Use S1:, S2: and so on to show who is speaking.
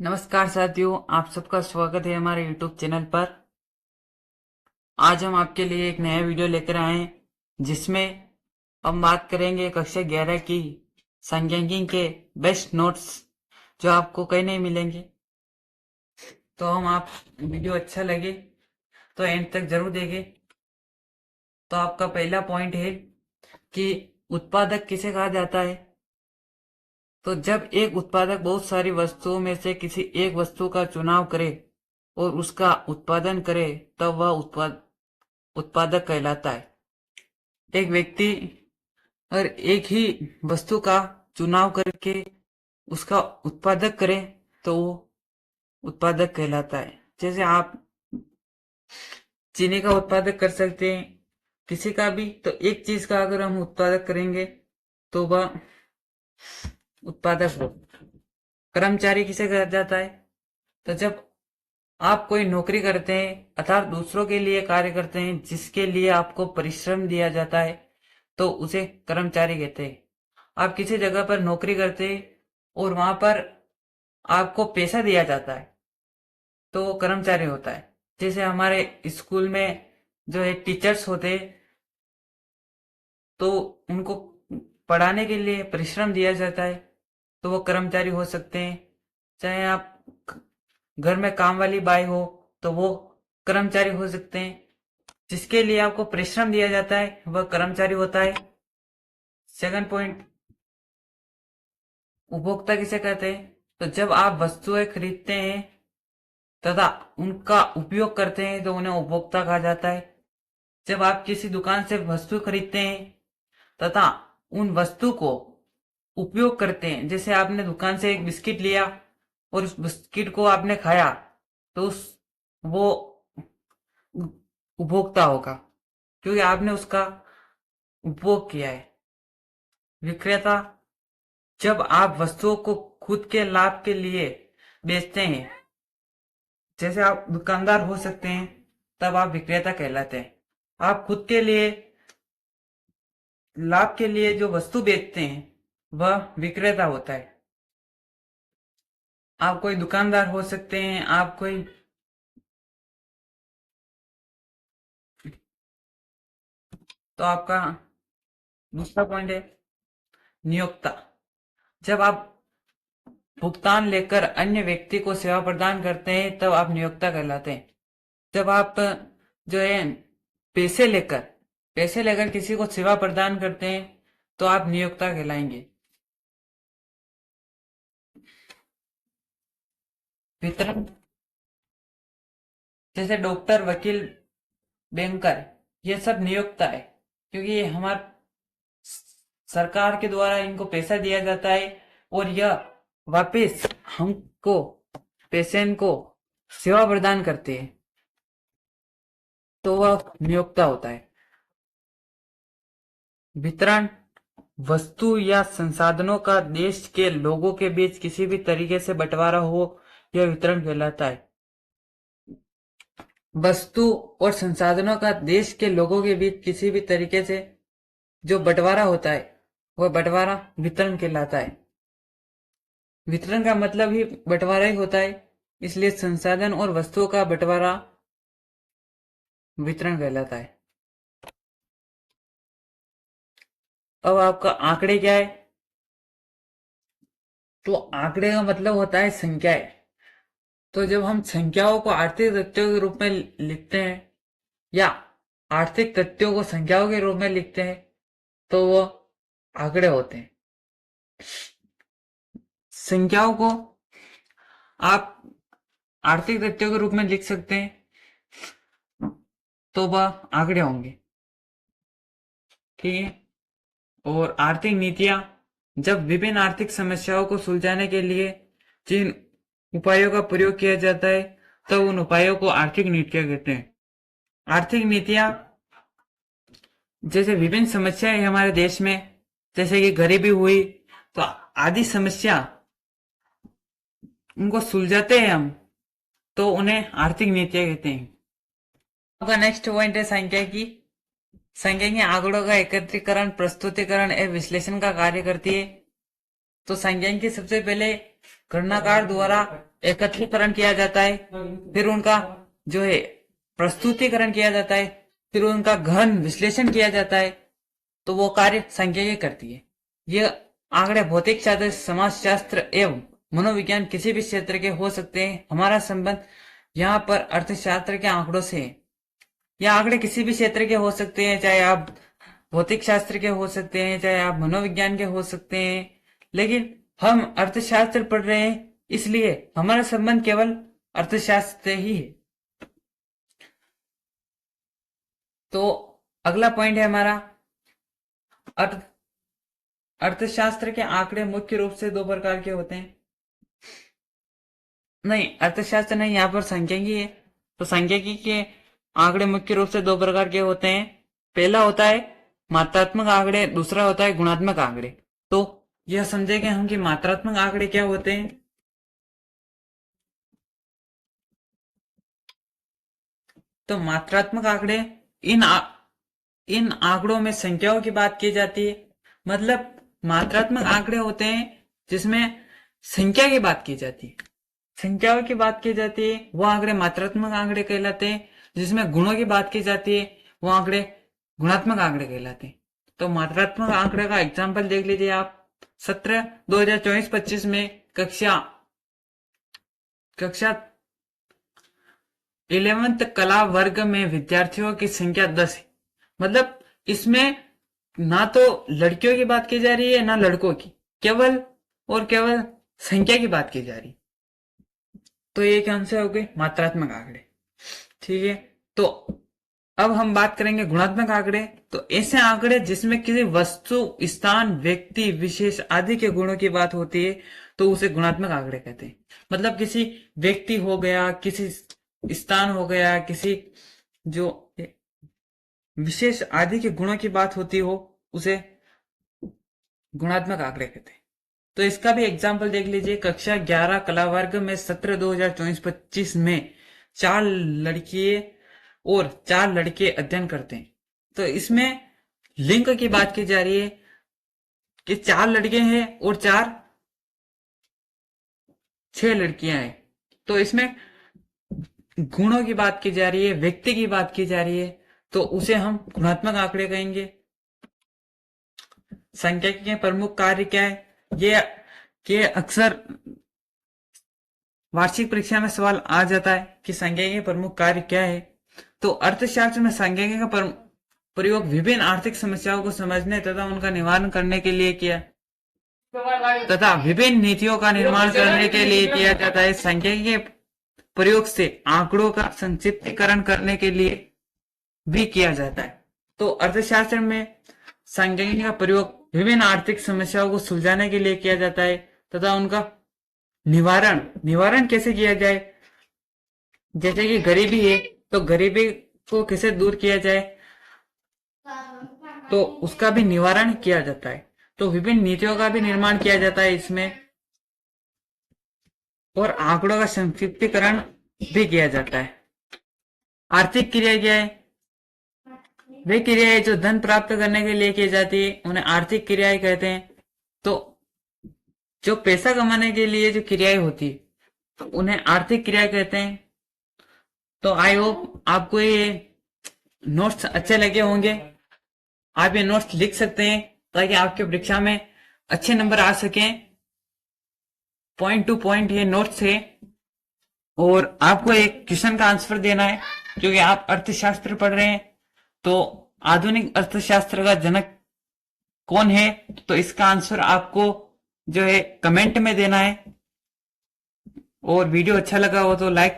S1: नमस्कार साथियों, आप सबका स्वागत है हमारे YouTube चैनल पर। आज हम आपके लिए एक नया वीडियो लेकर आए हैं जिसमें हम बात करेंगे कक्षा 11 की सांख्यिकी के बेस्ट नोट्स जो आपको कहीं नहीं मिलेंगे। तो हम आप वीडियो अच्छा लगे तो एंड तक जरूर देखें। तो आपका पहला पॉइंट है कि उत्पादक किसे कहा जाता है। तो जब एक उत्पादक बहुत सारी वस्तुओं में से किसी एक वस्तु का चुनाव करे और उसका उत्पादन करे तब वह उत्पादक कहलाता है। एक व्यक्ति अगर एक ही वस्तु का चुनाव करके उसका उत्पादक करे तो वो उत्पादक कहलाता है। जैसे आप चीनी का उत्पादक कर सकते हैं, किसी का भी। तो एक चीज का अगर हम उत्पादक करेंगे तो वह उत्पादक हो। कर्मचारी किसे कहा जाता है। तो जब आप कोई नौकरी करते हैं अर्थात दूसरों के लिए कार्य करते हैं जिसके लिए आपको परिश्रम दिया जाता है तो उसे कर्मचारी कहते हैं। आप किसी जगह पर नौकरी करते हैं और वहां पर आपको पैसा दिया जाता है तो वो कर्मचारी होता है। जैसे हमारे स्कूल में जो है टीचर्स होते हैं तो उनको पढ़ाने के लिए परिश्रम दिया जाता है तो वो कर्मचारी हो सकते हैं। चाहे आप घर में काम वाली बाई हो तो वो कर्मचारी हो सकते हैं। जिसके लिए आपको परिश्रम दिया जाता है वह कर्मचारी होता है। सेकंड पॉइंट, उपभोक्ता किसे कहते हैं। तो जब आप वस्तुएं खरीदते हैं तथा उनका उपयोग करते हैं तो उन्हें उपभोक्ता कहा जाता है। जब आप किसी दुकान से वस्तु खरीदते हैं तथा उन वस्तु को उपयोग करते हैं, जैसे आपने दुकान से एक बिस्किट लिया और उस बिस्किट को आपने खाया तो उस वो उपभोक्ता होगा क्योंकि आपने उसका उपभोग किया है। विक्रेता, जब आप वस्तुओं को खुद के लाभ के लिए बेचते हैं, जैसे आप दुकानदार हो सकते हैं तब आप विक्रेता कहलाते हैं। आप खुद के लिए लाभ के लिए जो वस्तु बेचते हैं वह विक्रेता होता है। आप कोई दुकानदार हो सकते हैं, आप कोई तो आपका दूसरा पॉइंट है नियोक्ता। जब आप भुगतान लेकर अन्य व्यक्ति को सेवा प्रदान करते हैं तब आप नियोक्ता कहलाते हैं। जब आप जो है पैसे लेकर पैसे लेकर किसी को सेवा प्रदान करते हैं तो आप नियोक्ता कहलाएंगे। वितरण, जैसे डॉक्टर, वकील, बैंकर, ये सब नियोक्ता है क्योंकि ये हमारे सरकार के द्वारा इनको पैसा दिया जाता है और यह वापस हमको पेशेंट को सेवा प्रदान करते हैं तो वह नियोक्ता होता है। वितरण, वस्तु या संसाधनों का देश के लोगों के बीच किसी भी तरीके से बंटवारा हो, यह वितरण कहलाता है। वस्तु और संसाधनों का देश के लोगों के बीच किसी भी तरीके से जो बंटवारा होता है वह बंटवारा वितरण कहलाता है। वितरण का मतलब ही बंटवारा ही होता है, इसलिए संसाधन और वस्तुओं का बंटवारा वितरण कहलाता है। अब आपका आंकड़े क्या है। तो आंकड़े का मतलब होता है संख्याएं। तो जब हम संख्याओं को आर्थिक तथ्यों के रूप में लिखते हैं या आर्थिक तथ्यों को संख्याओं के रूप में लिखते हैं तो वो आंकड़े होते हैं। संख्याओं को आप आर्थिक तथ्यों के रूप में लिख सकते हैं तो वह आंकड़े होंगे। ठीक है। और आर्थिक नीतियां, जब विभिन्न आर्थिक समस्याओं को सुलझाने के लिए जिन उपायों का प्रयोग किया जाता है तब उन उपायों को आर्थिक नीतियां कहते हैं। आर्थिक नीतियां, जैसे विभिन्न समस्याएं हमारे देश में, जैसे कि गरीबी हुई, तो आदि समस्या उनको सुलझाते हैं हम तो उन्हें आर्थिक नीतियां कहते हैं। आपका नेक्स्ट पॉइंट है सांख्यिकी। सांख्यिकी आंकड़ों का एकत्रीकरण, प्रस्तुतिकरण एवं विश्लेषण का कार्य करती है। तो सांख्यिकी सबसे पहले गणनाकार द्वारा एकत्रीकरण किया जाता है, फिर उनका जो है प्रस्तुतिकरण किया जाता है, फिर उनका गहन विश्लेषण किया जाता है, तो वो कार्य सांख्यिकी करती है। ये आंकड़े भौतिक शास्त्र, समाजशास्त्र एवं मनोविज्ञान किसी भी क्षेत्र के हो सकते हैं। हमारा संबंध यहाँ पर अर्थशास्त्र के आंकड़ों से है। यह आंकड़े किसी भी क्षेत्र के हो सकते हैं, चाहे आप भौतिक शास्त्र के हो सकते हैं, चाहे आप मनोविज्ञान के हो सकते हैं, लेकिन हम अर्थशास्त्र पढ़ रहे हैं, इसलिए हमारा संबंध केवल अर्थशास्त्र से ही है। तो अगला पॉइंट है हमारा अर्थशास्त्र के आंकड़े मुख्य रूप से दो प्रकार के होते हैं। नहीं, अर्थशास्त्र नहीं, यहाँ पर सांख्यिकी है। तो सांख्यिकी के आंकड़े मुख्य रूप से दो प्रकार के होते हैं। पहला होता है मात्रात्मक आंकड़े, दूसरा होता है गुणात्मक आंकड़े। तो यह समझेंगे हम कि मात्रात्मक आंकड़े क्या होते हैं। तो मात्रात्मक आंकड़े इन आंकड़ों में संख्याओं की बात की जाती है। मतलब मात्रात्मक आंकड़े होते हैं जिसमें संख्या की बात की जाती है, संख्याओं की बात की जाती है, वो आंकड़े मात्रात्मक आंकड़े कहलाते हैं। जिसमें गुणों की बात की जाती है, वो आंकड़े गुणात्मक आंकड़े कहलाते हैं। तो मात्रात्मक आंकड़े का एग्जाम्पल देख लीजिए आप। सत्र 2024-25 में कक्षा 11th कला वर्ग में विद्यार्थियों की संख्या 10 है। मतलब इसमें ना तो लड़कियों की बात की जा रही है ना लड़कों की, केवल और केवल संख्या की बात की जा रही है। तो ये कौन से हो गए? मात्रात्मक आंकड़े। ठीक है, तो अब हम बात करेंगे गुणात्मक आंकड़े। तो ऐसे आंकड़े जिसमें किसी वस्तु, स्थान, व्यक्ति विशेष आदि के गुणों की बात होती है, तो उसे गुणात्मक आंकड़े कहते हैं। मतलब किसी व्यक्ति हो गया, किसी स्थान हो गया, किसी जो विशेष आदि के गुणों की बात होती हो, उसे गुणात्मक आंकड़े कहते हैं। तो इसका भी एग्जाम्पल देख लीजिए। कक्षा 11 कला वर्ग में सत्र 2024-25 में 4 लड़कियां और 4 लड़के अध्ययन करते हैं। तो इसमें लिंग की बात की जा रही है कि 4 लड़के हैं और 6 लड़कियां हैं। तो इसमें गुणों की बात की जा रही है, व्यक्ति की बात की जा रही है, तो उसे हम गुणात्मक आंकड़े कहेंगे। सांख्यिकी के प्रमुख कार्य क्या है? ये अक्सर वार्षिक परीक्षा में सवाल आ जाता है कि सांख्यिकी के प्रमुख कार्य क्या है। तो अर्थशास्त्र में सांख्यिकी का प्रयोग विभिन्न आर्थिक समस्याओं को समझने तथा उनका निवारण करने के लिए किया तथा विभिन्न नीतियों का निर्माण करने के लिए किया जाता है। सांख्यिकी के प्रयोग से आंकड़ों का संक्षिप्तीकरण करने के लिए भी किया जाता है। तो अर्थशास्त्र में सांख्यिकी का प्रयोग विभिन्न आर्थिक समस्याओं को सुलझाने के लिए किया जाता है तथा उनका निवारण कैसे किया जाए। जैसे कि गरीबी है, तो गरीबी को कैसे दूर किया जाए, तो उसका भी निवारण किया जाता है। तो विभिन्न नीतियों का भी निर्माण किया जाता है इसमें, और आंकड़ों का संक्षिप्तीकरण भी किया जाता है। आर्थिक क्रिया क्या है? वे क्रियाएं जो धन प्राप्त करने के लिए की जाती है, उन्हें आर्थिक क्रियाएं कहते हैं। तो जो पैसा कमाने के लिए जो क्रियाएं होती है, तो उन्हें आर्थिक क्रिया कहते हैं। तो आई होप आपको ये नोट्स अच्छे लगे होंगे। आप ये नोट्स लिख सकते हैं ताकि आपके परीक्षा में अच्छे नंबर आ सकें। पॉइंट टू पॉइंट ये नोट्स है, और आपको एक क्वेश्चन का आंसर देना है क्योंकि आप अर्थशास्त्र पढ़ रहे हैं। तो आधुनिक अर्थशास्त्र का जनक कौन है? तो इसका आंसर आपको जो है कमेंट में देना है। और वीडियो अच्छा लगा हो तो लाइक